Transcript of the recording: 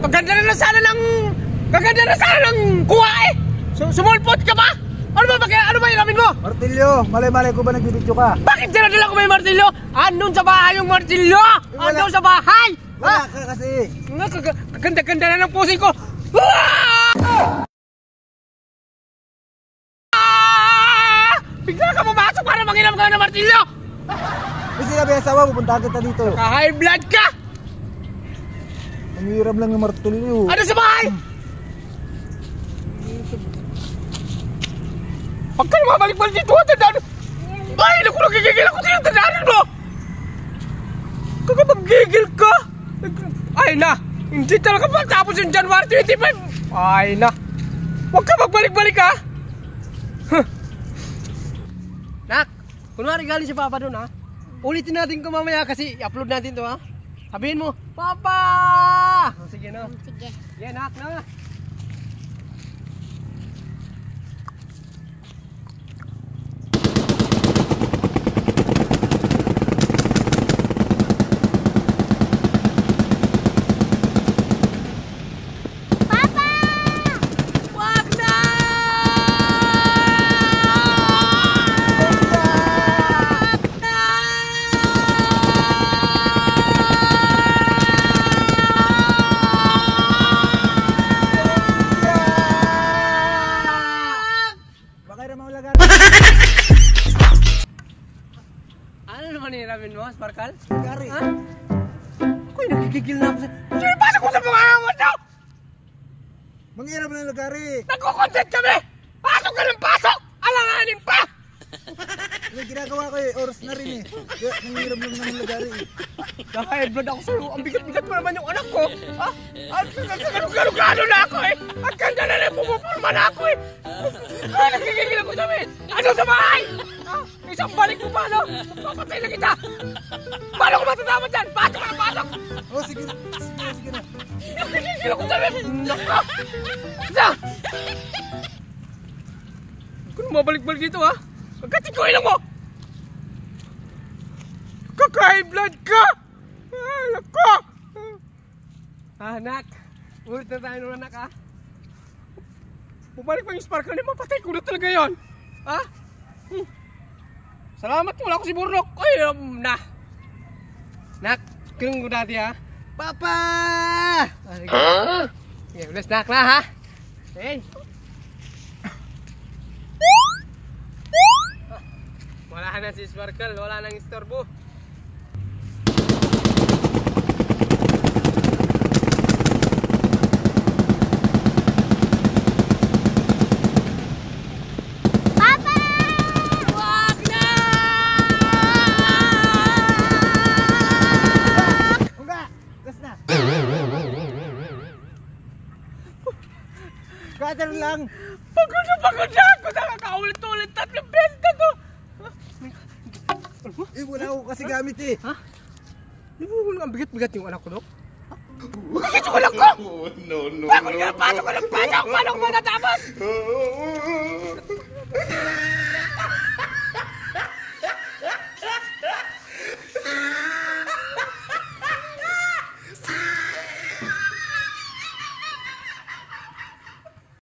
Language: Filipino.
Maganda na sana ng kuha eh! Sumulpot ka ba? Ano ba yung namin mo? Martilyo, malay-malay ko ba nagbibidyo ka? Bakit dinadala ko ba yung martilyo? Andun sa bahay yung martilyo! Andun sa bahay! Wala ka kasi! Kaganda-ganda na ng pusing ko! Bigla ka pumasok para manginam ka ng martilyo! May sinabi ang asawa, pupunta kita dito. High blood ka! Ang hirap lang yung martilyo. Ano sa bahay? Pagka lumabalik-balik dito, tandaan! Ay, naku, nagigigil ako sa'yo, tandaanin mo! Kagabag-gigil ka! Ay na! Hindi talaga matapos yung January 25! Ay na! Huwag ka magbalik-balik ha! Nak! Kunwari galing si Papa doon ha! Ulitin natin ko mamaya kasi i-upload natin to ha! Sabihin mo, Papa! Oh, sige na! Sige. Yan, nak na! Ano naman hiramin mo, Sparkle? Gary! Ha? Ako'y nagigigil na ako sa... Sige, pasok ko sa mga angot nyo! Manghirap na lang, Gary! Nagkukontent kami! Pasok ka ng pasok! Alanganin pa! May ginagawa ko eh, oras na rin eh. Kaya manghirap lang naman lang, Gary. Naka-high blood ako sa'yo. Ang bigat-bigat mo naman yung anak ko. Ha? Gano na ako eh. Ang ganda na rin pumupulma na ako eh. Ay, nagigigil ako sa amin. Ano sa bahay? Ha? Isang balik mo pa, no? Papatay na kita. Paano ko matatama dyan? Pasok ka na pasok. Oh, sige na. Sige na. Nagigigil ako sa amin. Naka! Isa! Kung mabalik-balik dito ha? Pagkatikoy lang mo! Kaka-high blood ka! Anak ko! Anak! Ulit na tayo ng anak ha? Bumalik pa yung Sparkle niya, mapatay ko na talaga yun! Ha? Salamat, wala ko si Burnok! Ay, na! Nak, kinong ko dati ha? Papa! Huh? Sige, ulit nak na ha? Hey! Wala na si Sparkle, wala nang istorbo. Papa! Wag na! Unga! Gas na! Cutter lang! Pagod na ako! Nakakaulit-ulit 3 beses na to! Eh, wala ako kasi gamit eh. Ha? Di mo ang bigat-bigat yung anak ko, Dok? Bigat yung anak ko! No. Bakit ka pasok ka ng pasok? Paano ko matatapos?